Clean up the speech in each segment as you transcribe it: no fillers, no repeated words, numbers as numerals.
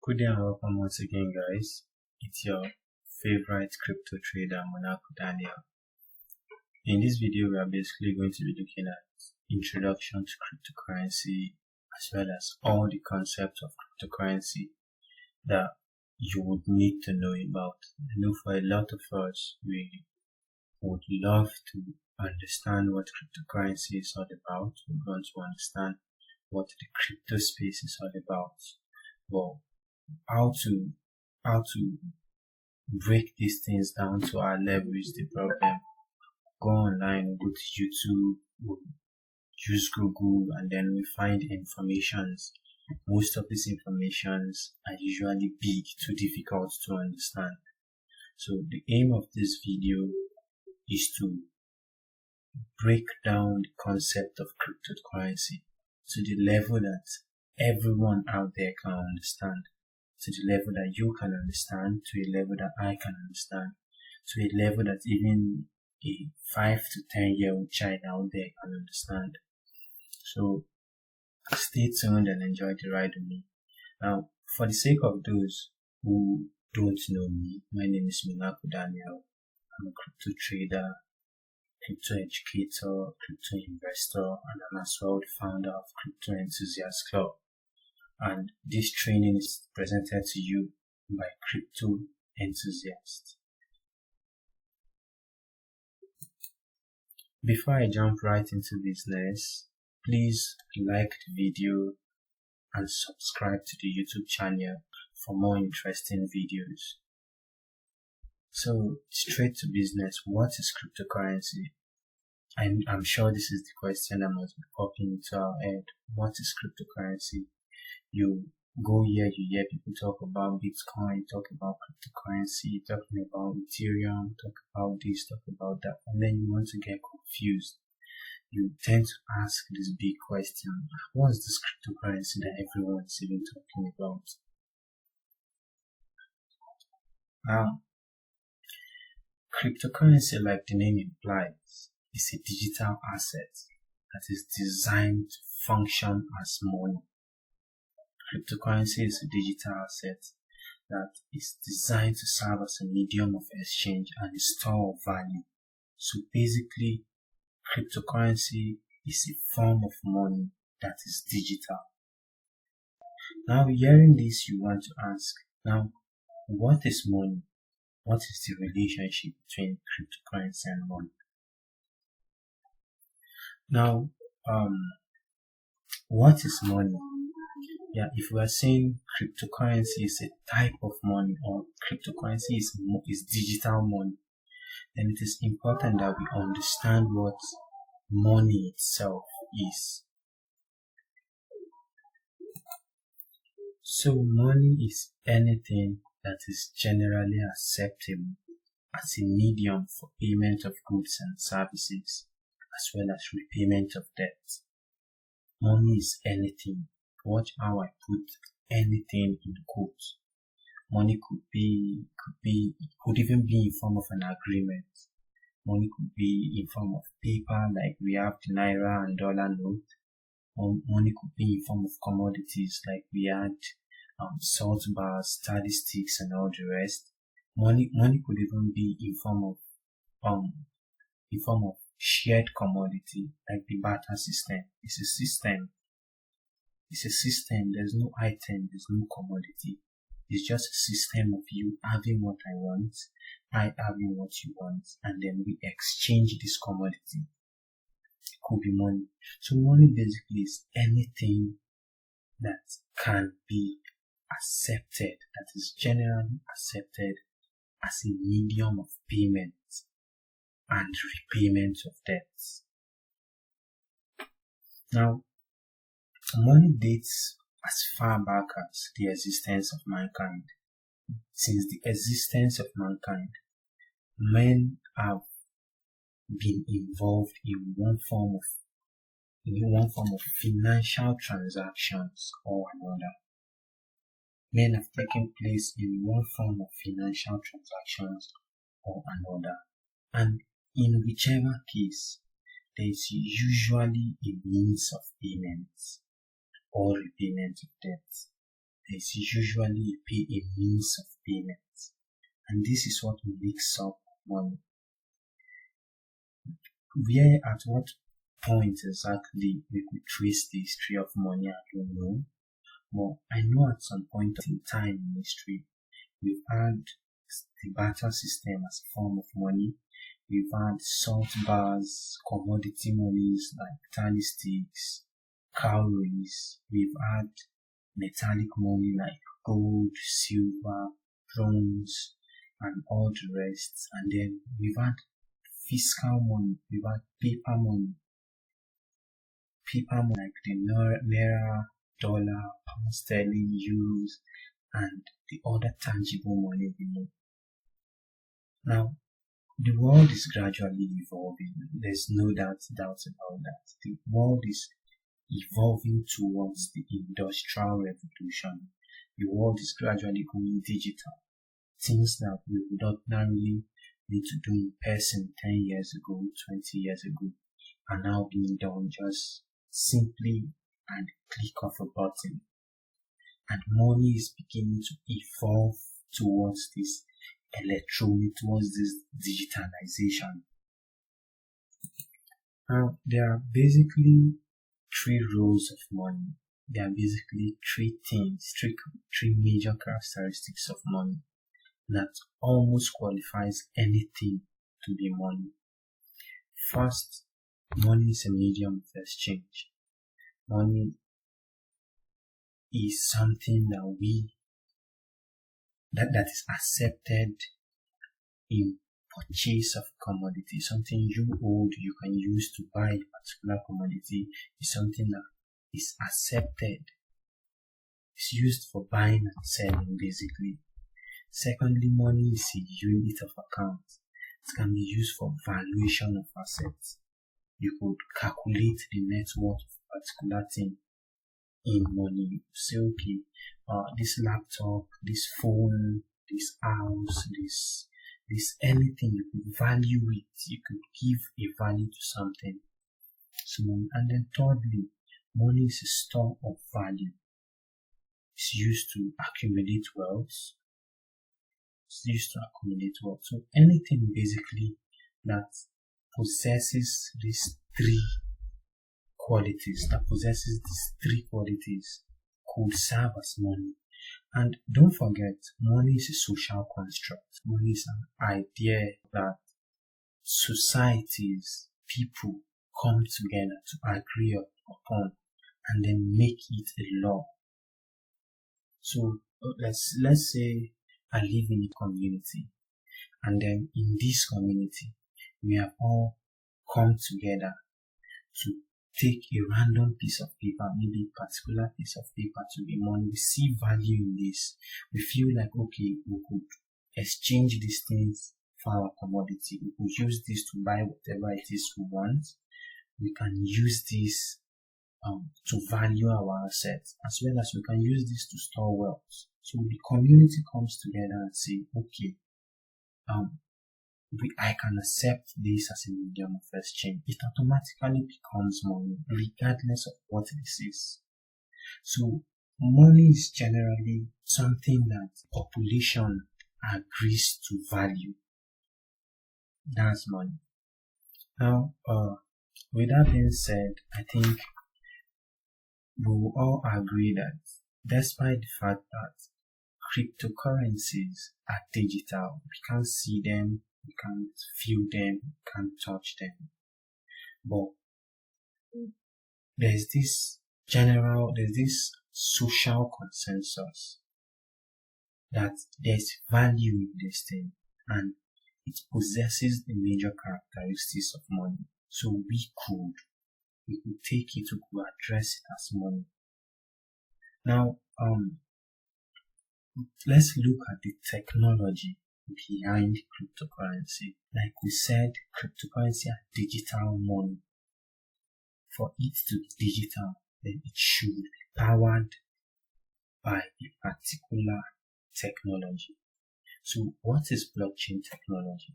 Good day and welcome once again, guys. It's your favorite crypto trader, Daniel. In this video, we are basically going to be looking at introduction to cryptocurrency as well as all the concepts of cryptocurrency that you would need to know about. I know for a lot of us, we would love to understand what cryptocurrency is all about. We want to understand what the crypto space is all about. Well, how to break these things down to our level is the problem. Go online, go to YouTube, use Google, and then we find informations. Most of these informations are usually big, too difficult to understand. So the aim of this video is to break down the concept of cryptocurrency to the level that everyone out there can understand, to the level that you can understand, to a level that I can understand, to a level that even a 5 to 10-year-old child out there can understand. So stay tuned and enjoy the ride with me. Now, for the sake of those who don't know me, my name is Daniel. I'm a crypto trader, crypto educator, crypto investor, and I'm as well the founder of Crypto Enthusiast Club. And this training is presented to you by Crypto Enthusiast. Before I jump right into business, please like the video and subscribe to the YouTube channel for more interesting videos. So, straight to business, what is cryptocurrency? I'm sure this is the question that must be popping into our head. What is cryptocurrency? You go here, you hear people talk about Bitcoin, talk about cryptocurrency, talking about Ethereum, talk about this, talk about that, and then you want to get confused. You tend to ask this big question: what's this cryptocurrency that everyone's even talking about? Cryptocurrency, like the name implies, is a digital asset that is designed to function as money. Cryptocurrency is a digital asset that is designed to serve as a medium of exchange and a store of value. So basically, cryptocurrency is a form of money that is digital. Now, hearing this, you want to ask, now, what is money? What is the relationship between cryptocurrency and money? Now, what is money? Yeah, if we are saying cryptocurrency is a type of money, or cryptocurrency is digital money, then it is important that we understand what money itself is. So money is anything that is generally acceptable as a medium for payment of goods and services, as well as repayment of debt. Money is anything. Watch how I put anything in quotes. Money could even be in form of an agreement. Money could be in form of paper, like we have the naira and dollar note. Or money could be in form of commodities, like we had salt bars, statistics, and all the rest. Money could even be in form of shared commodity, like the barter system. It's a system. There's no item, there's no commodity. It's just a system of you having what I want, I having what you want, and then we exchange this commodity. It could be money. So money basically is anything that can be accepted, that is generally accepted as a medium of payment and repayment of debts. Now, money dates as far back as the existence of mankind. Since the existence of mankind, men have been involved in one form of financial transactions or another. Men have taken place in one form of financial transactions or another, and in whichever case, there is usually a means of payment or repayment of debt. there's usually a means of payment, and this is what makes up money. Where at what point exactly we could trace the history of money, I don't know. But I know at some point in time in history, we've had the barter system as a form of money. We've had salt bars, commodity monies like tally sticks, cowries. We've had metallic money like gold, silver, bronze, and all the rest. And then we've had fiscal money, we've had paper money like the naira, dollar, pound sterling, euros, and the other tangible money we know. Now, the world is gradually evolving. There's no doubt about that. The world is evolving towards the industrial revolution. The world is gradually going digital. Things that we would ordinarily need to do in person 10 years ago, 20 years ago, are now being done just simply and click of a button. And money is beginning to evolve towards this electronic, towards this digitalization. Now, there are basically three roles of money. There are basically three things, three major characteristics of money that almost qualifies anything to be money. First, money is a medium of exchange. Money is something that is accepted in purchase of commodity. Something you hold, you can use to buy a particular commodity, is something that is accepted. It's used for buying and selling, basically. Secondly, money is a unit of account. It can be used for valuation of assets. You could calculate the net worth of a particular thing in money. You say, okay, this laptop, this phone, this house, this anything, you could value it. You could give a value to something. So, and then thirdly, money is a store of value. It's used to accumulate wealth. So anything basically that possesses these three qualities, could serve as money. And don't forget, money is a social construct. Money is an idea that societies, people come together to agree upon and then make it a law. So let's say I live in a community, and then in this community we have all come together to take a random piece of paper, maybe a particular piece of paper, to be money. We see value in this. We feel like, okay, we could exchange these things for our commodity. We could use this to buy whatever it is we want. We can use this to value our assets, as well as we can use this to store wealth. So the community comes together and say, okay, I can accept this as a medium of exchange. It automatically becomes money, regardless of what this is. So money is generally something that population agrees to value. That's money. Now, with that being said, I think we will all agree that despite the fact that cryptocurrencies are digital, we can't see them, we can't feel them, we can't touch them. But there's this social consensus that there's value in this thing and it possesses the major characteristics of money. So we could take it, we could address it as money. Now, let's look at the technology behind cryptocurrency. Like we said, cryptocurrency are digital money. For it to be digital, then it should be powered by a particular technology. So what is blockchain technology?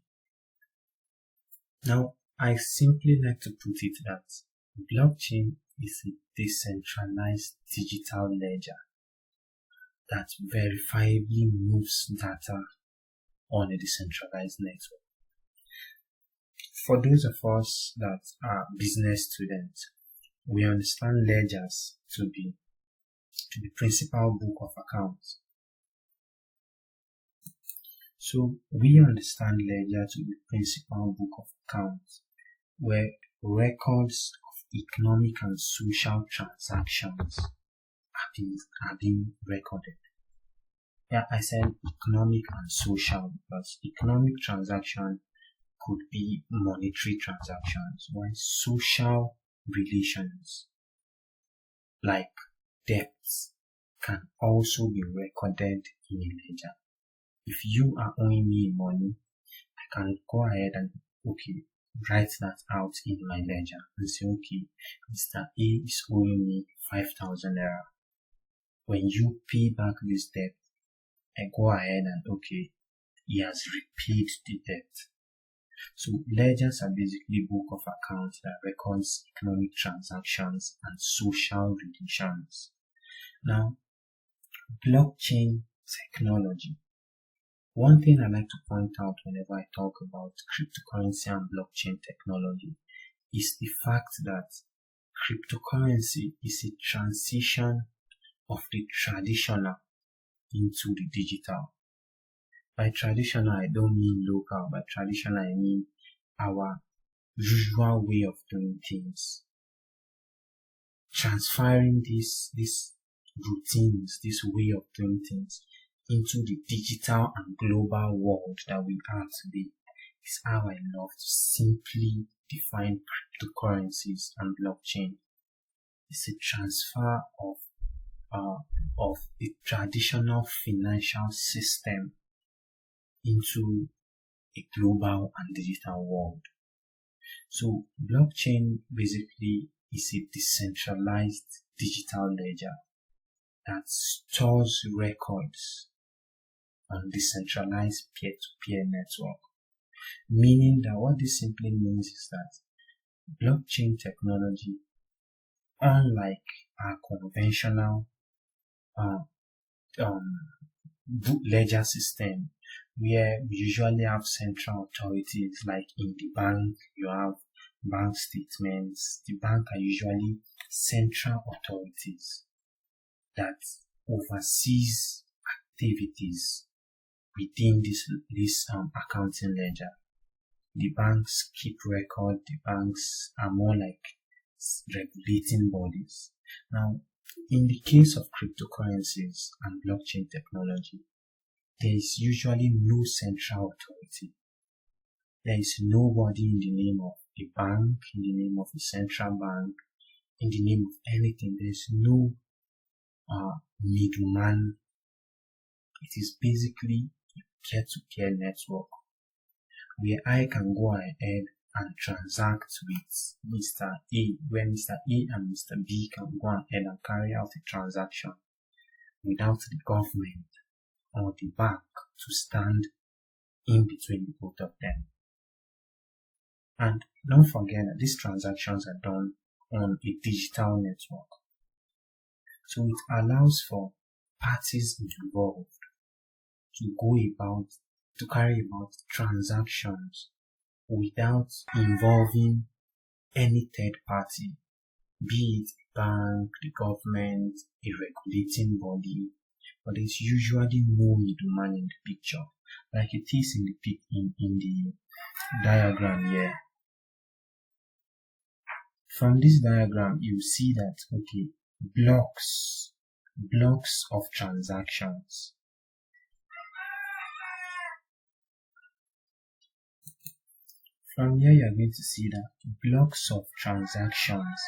Now, I simply like to put it that blockchain is a decentralized digital ledger that verifiably moves data on a decentralized network. For those of us that are business students, we understand ledgers to be the principal book of accounts. So we understand ledger to be principal book of accounts, where records of economic and social transactions are being recorded. Yeah, I said economic and social because economic transaction could be monetary transactions, while social relations like debts can also be recorded in a ledger. If you are owing me money, I can go ahead and write that out in my ledger and say, okay, Mr. A is owing me 5,000 naira. When you pay back this debt, I go ahead and he has repaid the debt. So ledgers are basically book of accounts that records economic transactions and social relations. Now, blockchain technology. One thing I like to point out whenever I talk about cryptocurrency and blockchain technology is the fact that cryptocurrency is a transition of the traditional into the digital. By traditional, I don't mean local. By traditional, I mean our usual way of doing things. Transferring these routines, this way of doing things into the digital and global world that we are today is how I love to simply define cryptocurrencies and blockchain. It's a transfer of the traditional financial system into a global and digital world. So blockchain basically is a decentralized digital ledger that stores records on decentralized peer-to-peer network. Meaning that what this simply means is that blockchain technology, unlike our conventional ledger system, where we usually have central authorities, like in the bank, you have bank statements. The bank are usually central authorities that oversees activities within this accounting ledger. The banks keep record. The banks are more like regulating bodies. Now, in the case of cryptocurrencies and blockchain technology, there is usually no central authority. There is nobody in the name of a bank, in the name of a central bank, in the name of anything. There is no middleman. It is basically a peer-to-peer network where I can go ahead and transact with Mr. A, where Mr. A and Mr. B can go ahead and carry out a transaction without the government or the bank to stand in between the both of them. And don't forget that these transactions are done on a digital network. So it allows for parties involved to carry about transactions without involving any third party, be it a bank, the government, a regulating body, but there's usually no middleman in the picture, like it is in the diagram here. From this diagram, you see that blocks of transactions. From here, you are going to see that blocks of transactions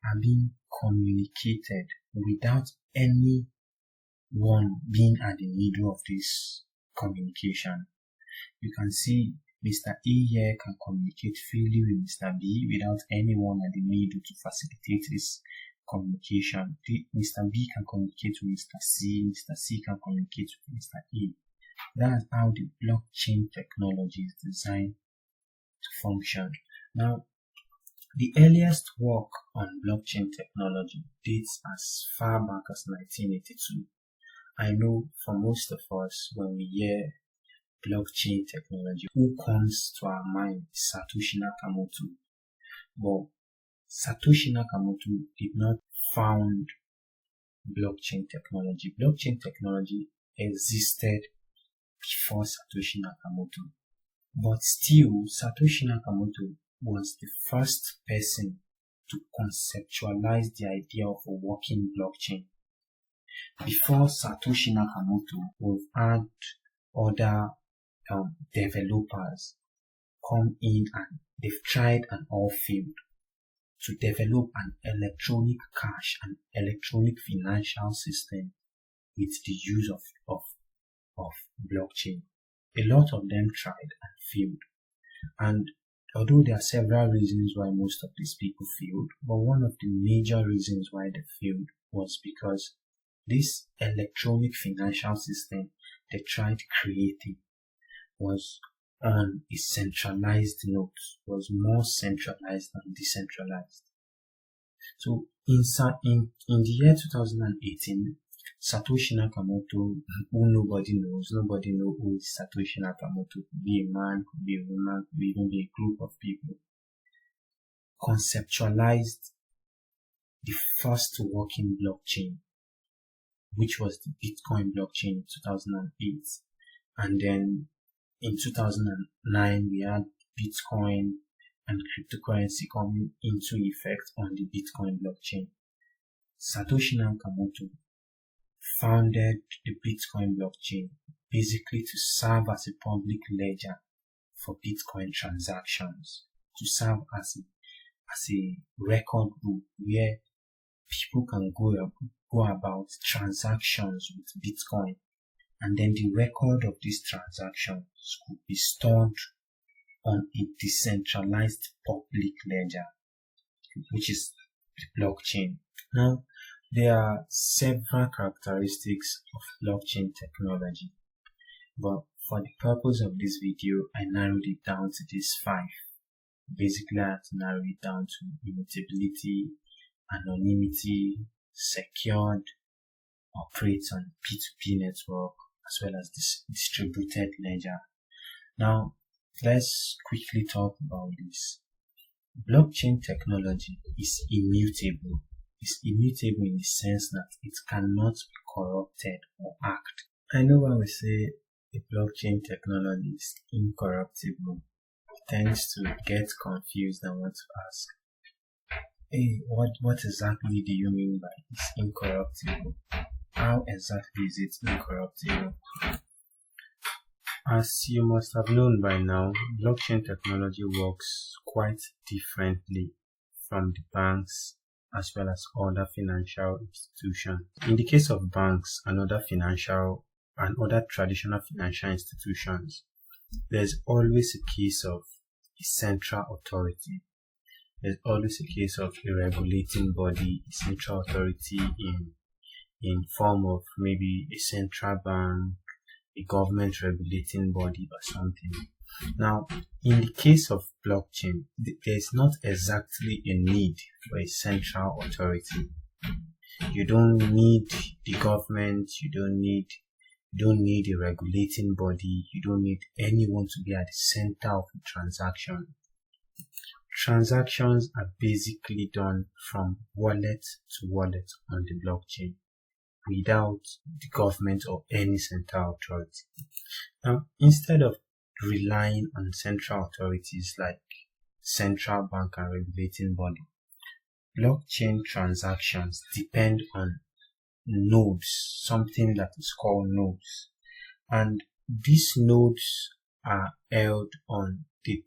are being communicated without anyone being at the middle of this communication. You can see Mr. A here can communicate freely with Mr. B without anyone at the middle to facilitate this communication. Mr. B can communicate with Mr. C, Mr. C can communicate with Mr. A. That's how the blockchain technology is designed to function. Now, the earliest work on blockchain technology dates as far back as 1982 I know for most of us, when we hear blockchain technology, who comes to our mind is Satoshi Nakamoto. But Satoshi Nakamoto did not found blockchain technology. Blockchain technology existed before Satoshi Nakamoto. But still, Satoshi Nakamoto was the first person to conceptualize the idea of a working blockchain. Before Satoshi Nakamoto, we've had other developers come in and they've tried and all failed to develop an electronic cash and electronic financial system with the use of blockchain. A lot of them tried and failed. And although there are several reasons why most of these people failed, but one of the major reasons why they failed was because this electronic financial system they tried creating was on a centralized note, was more centralized than decentralized. So in the year 2018, Satoshi Nakamoto, who nobody knows who is Satoshi Nakamoto, could be a man, could be a woman, could even be a group of people, conceptualized the first working blockchain, which was the Bitcoin blockchain in 2008. And then in 2009, we had Bitcoin and cryptocurrency coming into effect on the Bitcoin blockchain. Satoshi Nakamoto founded the Bitcoin blockchain basically to serve as a public ledger for Bitcoin transactions, to serve as a record book where people can go about transactions with Bitcoin, and then the record of these transactions could be stored on a decentralized public ledger, which is the blockchain. Now, there are several characteristics of blockchain technology, but for the purpose of this video, I narrowed it down to these 5. Basically, I have to narrow it down to immutability, anonymity, secured, operates on P2P network, as well as this distributed ledger. Now, let's quickly talk about this. Blockchain technology is immutable. It's immutable in the sense that it cannot be corrupted or hacked. I know when we say a blockchain technology is incorruptible, it tends to get confused and want to ask, hey, what exactly do you mean by it's incorruptible? How exactly is it incorruptible? As you must have known by now, blockchain technology works quite differently from the banks as well as other financial institutions. In the case of banks and other traditional financial institutions, there's always a case of a central authority. There's always a case of a regulating body, a central authority in form of maybe a central bank, a government regulating body or something. Now, in the case of blockchain, there is not exactly a need for a central authority. You don't need the government, you don't need a regulating body, you don't need anyone to be at the center of a transaction. Transactions are basically done from wallet to wallet on the blockchain without the government or any central authority. Now, instead of relying on central authorities like central bank and regulating body, blockchain transactions depend on nodes, something that is called nodes. And these nodes are held on the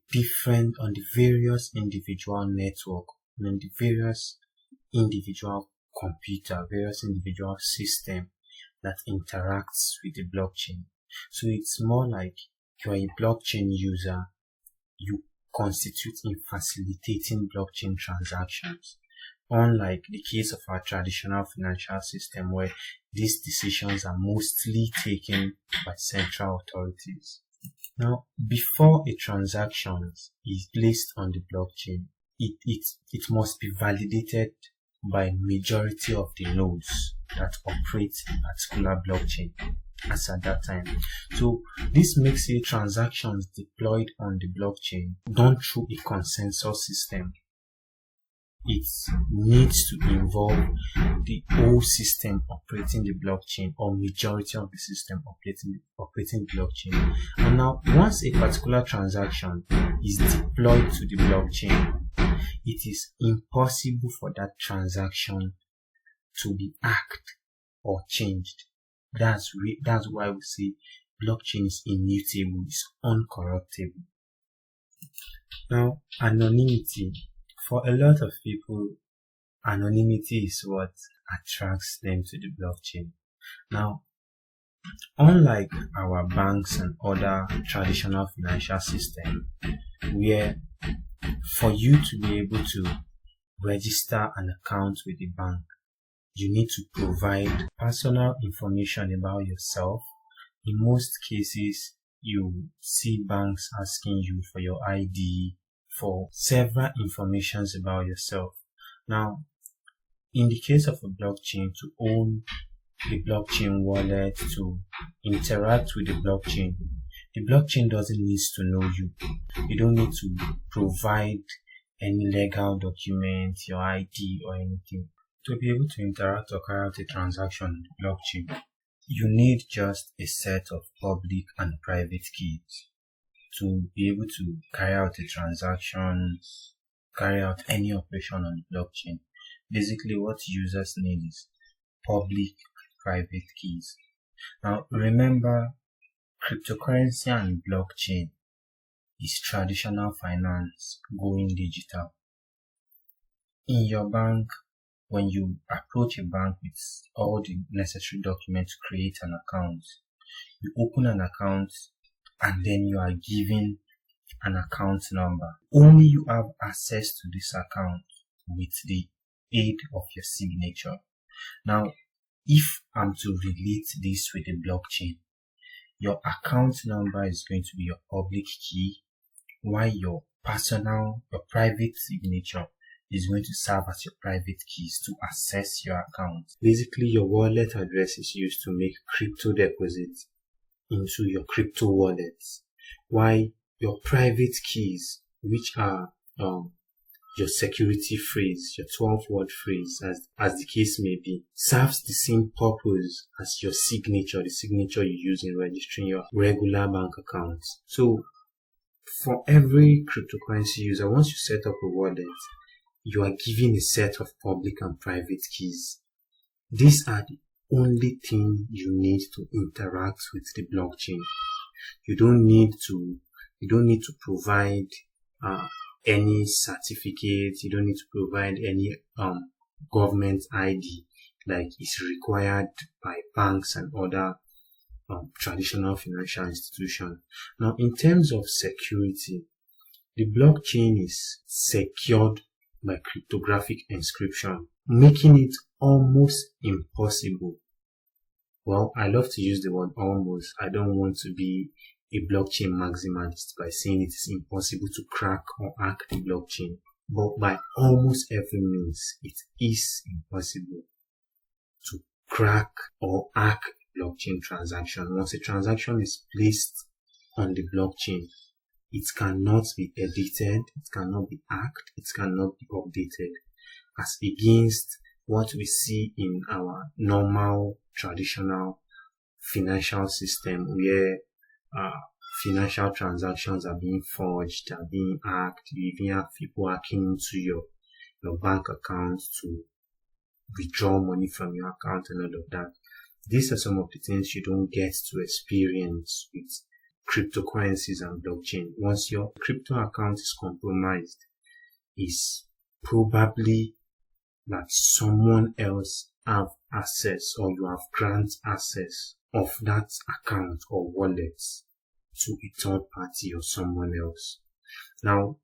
various individual network, on the various individual computer, various individual system that interacts with the blockchain. So it's more like you are a blockchain user, you constitute in facilitating blockchain transactions. Unlike the case of our traditional financial system where these decisions are mostly taken by central authorities. Now, before a transaction is placed on the blockchain, it must be validated by majority of the nodes that operate a particular blockchain as at that time. So this makes it transactions deployed on the blockchain done through a consensus system. It needs to involve the whole system operating the blockchain, or majority of the system operating the blockchain. And now, once a particular transaction is deployed to the blockchain, it is impossible for that transaction to be hacked or changed. That's why we say blockchain is immutable, it's uncorruptible. Now, anonymity. For a lot of people, anonymity is what attracts them to the blockchain. Now, unlike our banks and other traditional financial systems, where for you to be able to register an account with the bank, you need to provide personal information about yourself. In most cases, you see banks asking you for your ID, for several informations about yourself. Now, in the case of a blockchain, to own a blockchain wallet, to interact with the blockchain doesn't need to know you. You don't need to provide any legal document, your ID or anything. To be able to interact or carry out a transaction on the blockchain, you need just a set of public and private keys to be able to carry out a transaction, carry out any operation on the blockchain. Basically, what users need is public, private keys. Now, remember, cryptocurrency and blockchain is traditional finance going digital. In your bank, when you approach a bank with all the necessary documents to create an account, you open an account and then you are given an account number. Only you have access to this account with the aid of your signature. Now, if I'm to relate this with the blockchain, your account number is going to be your public key, while your private signature is going to serve as your private keys to access your account. Basically, your wallet address is used to make crypto deposits into your crypto wallets, while your private keys, which are your security phrase, your 12-word phrase, as the case may be, serves the same purpose as your signature, the signature you use in registering your regular bank account. So, for every cryptocurrency user, once you set up a wallet, you are given a set of public and private keys. These are the only thing you need to interact with the blockchain. You don't need to provide any certificate. You don't need to provide any government ID like is required by banks and other traditional financial institutions. Now, in terms of security, the blockchain is secured by cryptographic inscription, making it almost impossible. Well, I love to use the word almost. I don't want to be a blockchain maximalist by saying it is impossible to crack or hack the blockchain. But by almost every means, it is impossible to crack or hack a blockchain transaction. Once a transaction is placed on the blockchain, it cannot be edited, it cannot be hacked, it cannot be updated, as against what we see in our normal traditional financial system, where financial transactions are being forged, are being hacked. You even have people hacking into your bank account to withdraw money from your account and all of that. These are some of the things you don't get to experience with cryptocurrencies and blockchain. Once your crypto account is compromised, it's probably that someone else have access, or you have grant access of that account or wallet to a third party or someone else. Now,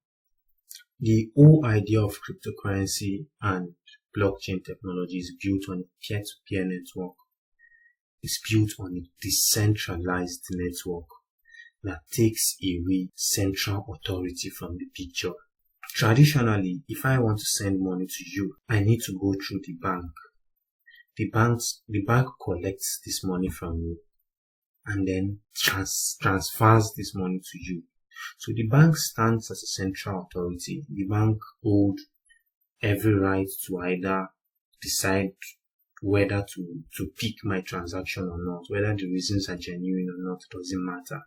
the whole idea of cryptocurrency and blockchain technology is built on a peer-to-peer network. It's built on a decentralized network that takes away central authority from the picture. Traditionally, if I want to send money to you, I need to go through the bank. The bank collects this money from you and then transfers this money to you. So the bank stands as a central authority. The bank holds every right to either decide whether to pick my transaction or not, whether the reasons are genuine or not, doesn't matter.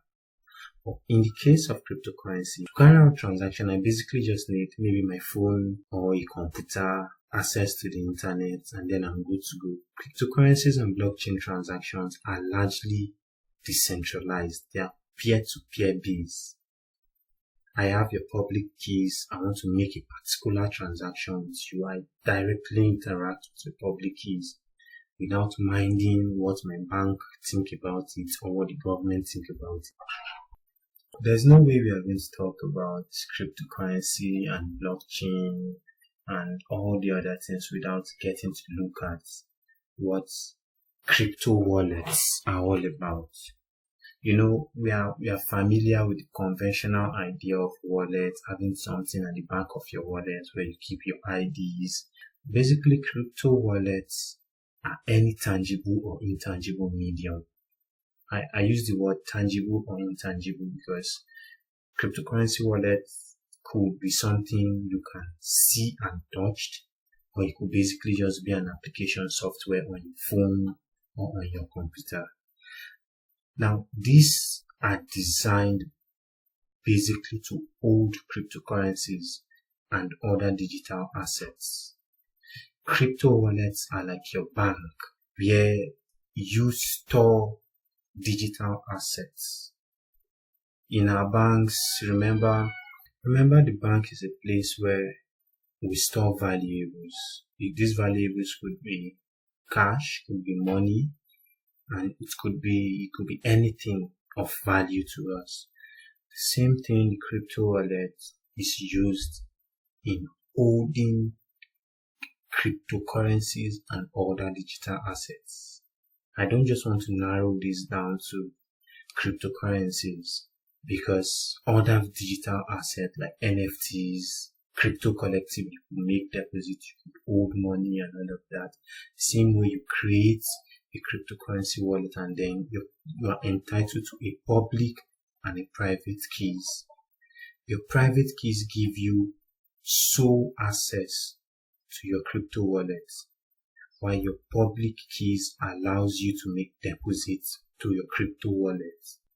But in the case of cryptocurrency, to carry out transaction, I basically just need maybe my phone or a computer, access to the internet, and then I'm good to go. Cryptocurrencies and blockchain transactions are largely decentralized. They are peer-to-peer based. I have your public keys. I want to make a particular transaction with you. I directly interact with the public keys without minding what my bank think about it or what the government think about it. There's no way we are going to talk about cryptocurrency and blockchain and all the other things without getting to look at what crypto wallets are all about. You know, we are familiar with the conventional idea of wallet, having something at the back of your wallet where you keep your IDs. Basically, crypto wallets are any tangible or intangible medium. I use the word tangible or intangible because cryptocurrency wallet could be something you can see and touch, or it could basically just be an application software on your phone or on your computer. Now, these are designed basically to hold cryptocurrencies and other digital assets. Crypto wallets are like your bank where you store digital assets. In our banks, remember the bank is a place where we store valuables. These valuables could be cash, could be money, and it could be anything of value to us. The same thing, the crypto wallet is used in holding cryptocurrencies and other digital assets. I don't just want to narrow this down to cryptocurrencies because other digital assets like NFTs, crypto collective, you could make deposits, you could hold money and all of that. Same way you create a cryptocurrency wallet and then you are entitled to a public and a private keys. Your private keys give you sole access to your crypto wallet, while your public keys allows you to make deposits to your crypto wallet.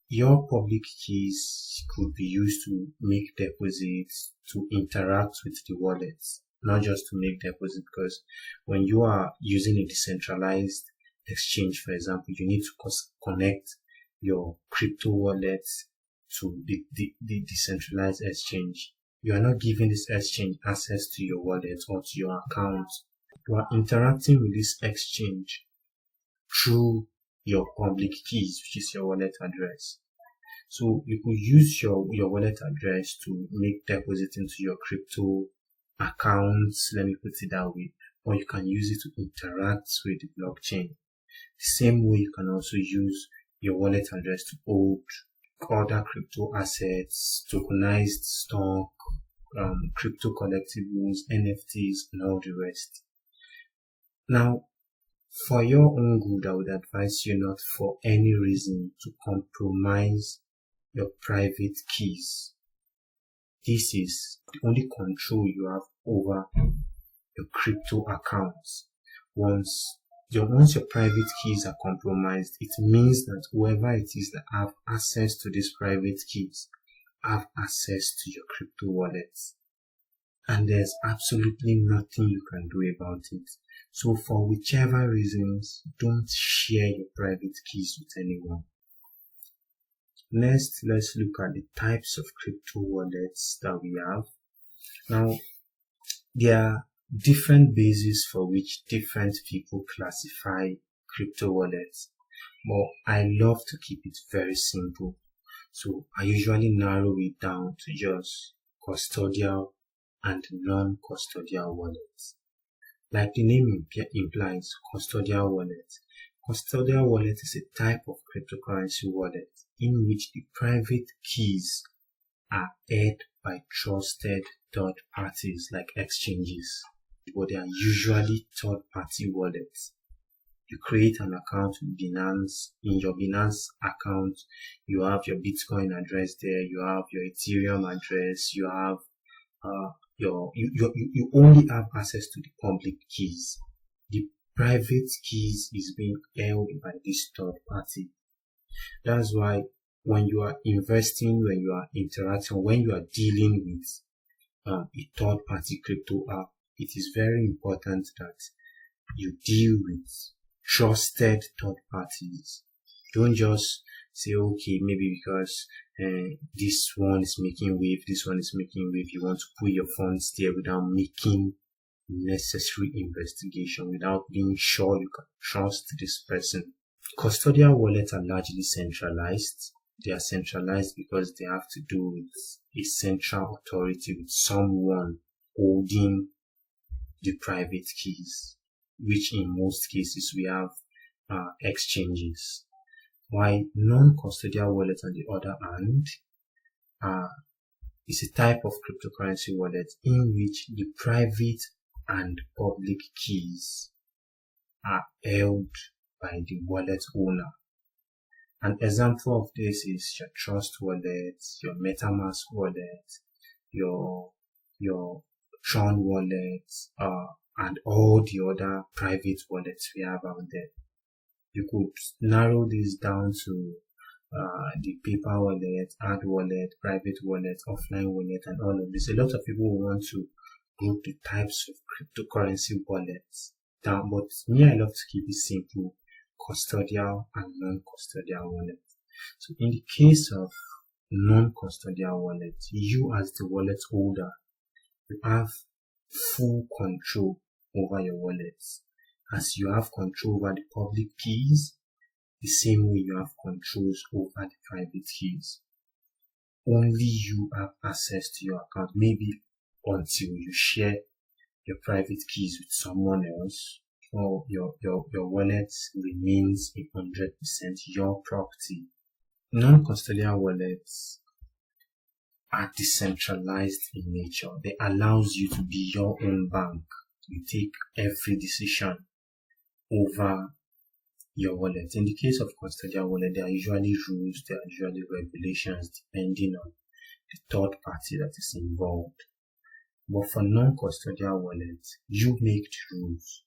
Your public keys could be used to make deposits, to interact with the wallet, not just to make deposits, because when you are using a decentralized exchange, for example, you need to connect your crypto wallet to the decentralized exchange. You are not giving this exchange access to your wallet or to your account. You are interacting with this exchange through your public keys, which is your wallet address. So you could use your wallet address to make deposits into your crypto accounts, let me put it that way, or you can use it to interact with the blockchain. The same way you can also use your wallet address to hold other crypto assets, tokenized stock, crypto collectibles, NFTs, and all the rest. Now, for your own good, I would advise you not for any reason to compromise your private keys. This is the only control you have over your crypto accounts. Once your private keys are compromised, it means that whoever it is that have access to these private keys have access to your crypto wallets. And there's absolutely nothing you can do about it. So for whichever reasons, don't share your private keys with anyone. Next, let's look at the types of crypto wallets that we have. Now, there are different bases for which different people classify crypto wallets, but I love to keep it very simple. So I usually narrow it down to just custodial and non-custodial wallets. Like the name implies, custodial wallet. Custodial wallet is a type of cryptocurrency wallet in which the private keys are held by trusted third parties like exchanges, but they are usually third-party wallets. You create an account with Binance. In your Binance account, you have your Bitcoin address there, you have your Ethereum address, you have you only have access to the public keys. The private keys is being held by this third party. That's why when you are investing, when you are interacting, when you are dealing with a third party crypto app, it is very important that you deal with trusted third parties. Don't just say, okay, maybe because this one is making wave, this one is making wave, you want to put your funds there without making necessary investigation, without being sure you can trust this person. Custodial wallets are largely centralized. They are centralized because they have to do with a central authority, with someone holding the private keys, which in most cases we have exchanges. While non-custodial wallets, on the other hand, is a type of cryptocurrency wallet in which the private and public keys are held by the wallet owner. An example of this is your Trust wallet, your MetaMask wallet, your Tron wallet, and all the other private wallets we have out there. You could narrow this down to the paper wallet, hard wallet, private wallet, offline wallet, and all of this. A lot of people want to group the types of cryptocurrency wallets down, but me, I love to keep it simple: custodial and non-custodial wallet. So in the case of non-custodial wallet, you as the wallet holder, you have full control over your wallets. As you have control over the public keys, the same way you have controls over the private keys. Only you have access to your account, maybe until you share your private keys with someone else, or your wallet remains 100% your property. Non-custodial wallets are decentralized in nature. They allows you to be your own bank. You take every decision over your wallet. In the case of custodial wallet, there are usually rules, there are usually regulations depending on the third party that is involved. But for non-custodial wallet, you make the rules.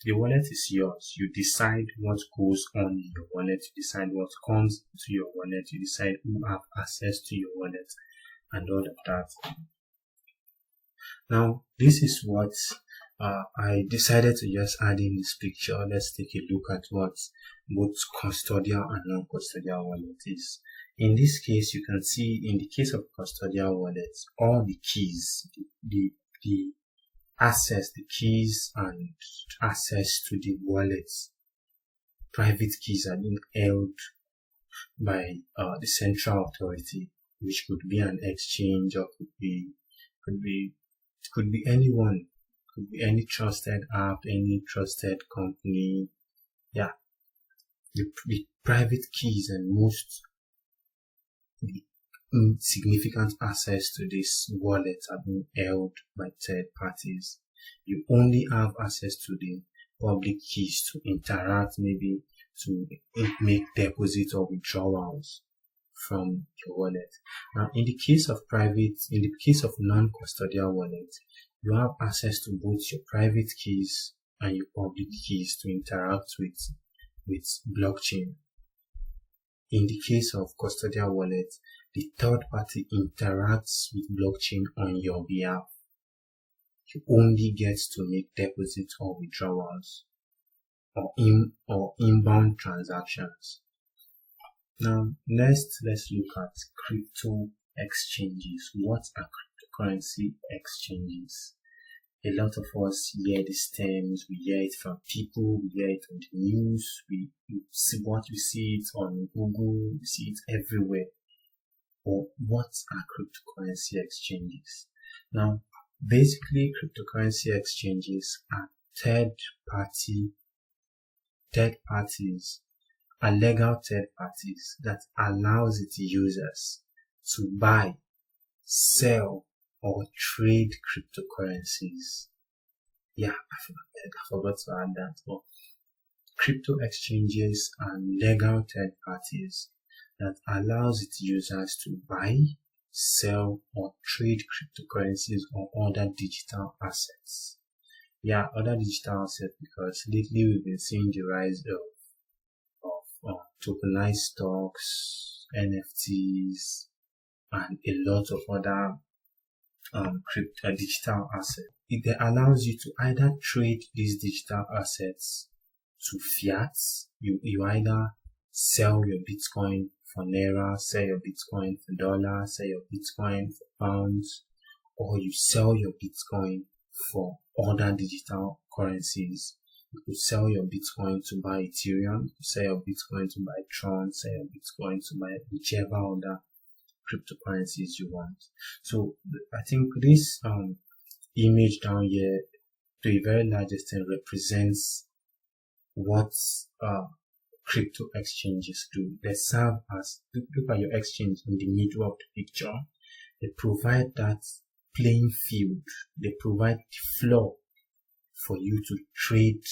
The wallet is yours. You decide what goes on in your wallet, you decide what comes to your wallet, you decide who have access to your wallet, and all of that. Now, this is what I decided to just add in this picture. Let's take a look at what both custodial and non-custodial wallet is. In this case, you can see in the case of custodial wallets, all the keys, the access, the keys and access to the wallets, private keys are being held by the central authority, which could be an exchange or could be anyone. Could be any trusted app, any trusted company. Yeah, the private keys and most significant access to this wallet are being held by third parties. You only have access to the public keys to interact, maybe to make deposits or withdrawals from your wallet. Now, in the case of non-custodial wallet, you have access to both your private keys and your public keys to interact with blockchain. In the case of custodial wallet, the third party interacts with blockchain on your behalf. You only get to make deposits or withdrawals or inbound transactions. Now, let's look at crypto exchanges. What are cryptocurrency exchanges? A lot of us hear these terms, we hear it from people, we hear it on the news, we see it on Google, we see it everywhere. But what are cryptocurrency exchanges? Now, basically, cryptocurrency exchanges are third parties, are legal third parties that allows its users to buy sell or trade cryptocurrencies. Yeah, I forgot to add that. But crypto exchanges are legal third parties that allows its users to buy, sell, or trade cryptocurrencies or other digital assets. Yeah, other digital assets, because lately we've been seeing the rise of tokenized stocks, NFTs, and a lot of other digital assets. It allows you to either trade these digital assets to fiat. You either sell your Bitcoin for Naira, sell your Bitcoin for dollar, sell your Bitcoin for pounds, or you sell your Bitcoin for other digital currencies. You could sell your Bitcoin to buy Ethereum, you could sell your Bitcoin to buy Tron, sell your Bitcoin to buy whichever other cryptocurrencies you want. So I think this image down here to a very large extent represents what crypto exchanges do. They serve as, look at your exchange in the middle of the picture. They provide that playing field. They provide the floor for you to trade,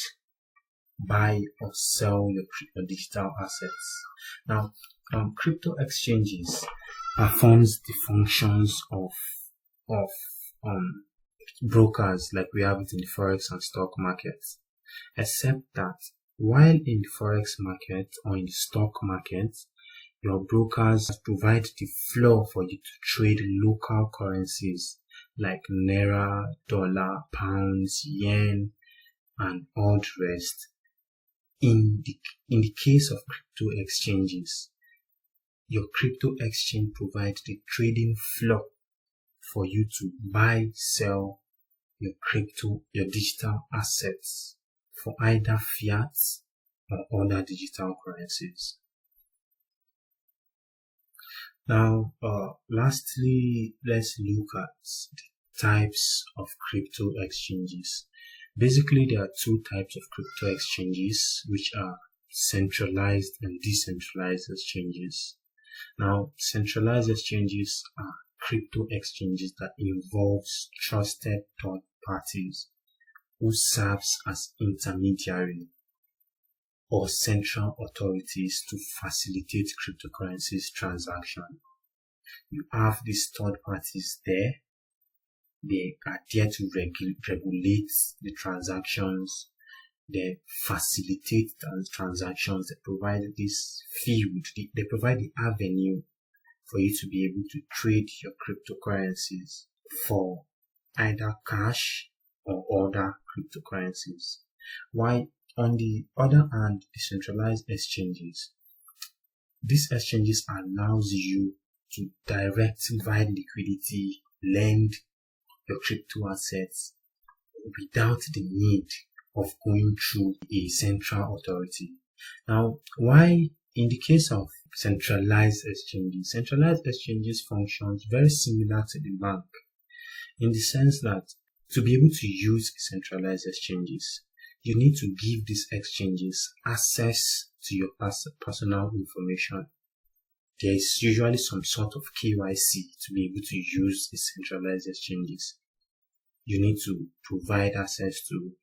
buy or sell your digital assets. Now, crypto exchanges performs the functions of brokers like we have it in the forex and stock markets, except that while in the forex market or in the stock market, your brokers provide the floor for you to trade local currencies like Naira, dollar, pounds, yen, and all the rest. In the case of crypto exchanges, your crypto exchange provides the trading floor for you to buy, sell your digital assets for either fiat or other digital currencies. Now, lastly, let's look at the types of crypto exchanges. Basically, there are two types of crypto exchanges, which are centralized and decentralized exchanges. Now, centralized exchanges are crypto exchanges that involves trusted third parties who serves as intermediary or central authorities to facilitate cryptocurrencies transaction. You have these third parties there. They are there to regulate the transactions. They facilitate the transactions. They provide this field. They provide the avenue for you to be able to trade your cryptocurrencies for either cash or other cryptocurrencies. While on the other hand, decentralized exchanges, these exchanges allows you to directly provide liquidity, lend your crypto assets without the need of going through a central authority. Now, why in the case of centralized exchanges functions very similar to the bank, in the sense that to be able to use centralized exchanges, you need to give these exchanges access to your personal information. There is usually some sort of KYC to be able to use the centralized exchanges. You need to provide access to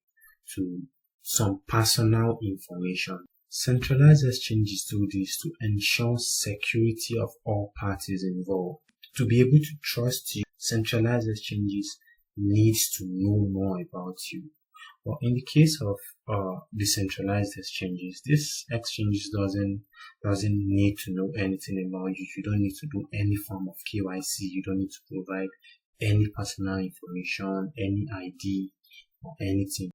some personal information. Centralized exchanges do this to ensure security of all parties involved. To be able to trust you, centralized exchanges needs to know more about you. But in the case of decentralized exchanges, this exchanges doesn't need to know anything about you. You don't need to do any form of KYC. You don't need to provide any personal information, any ID, or anything.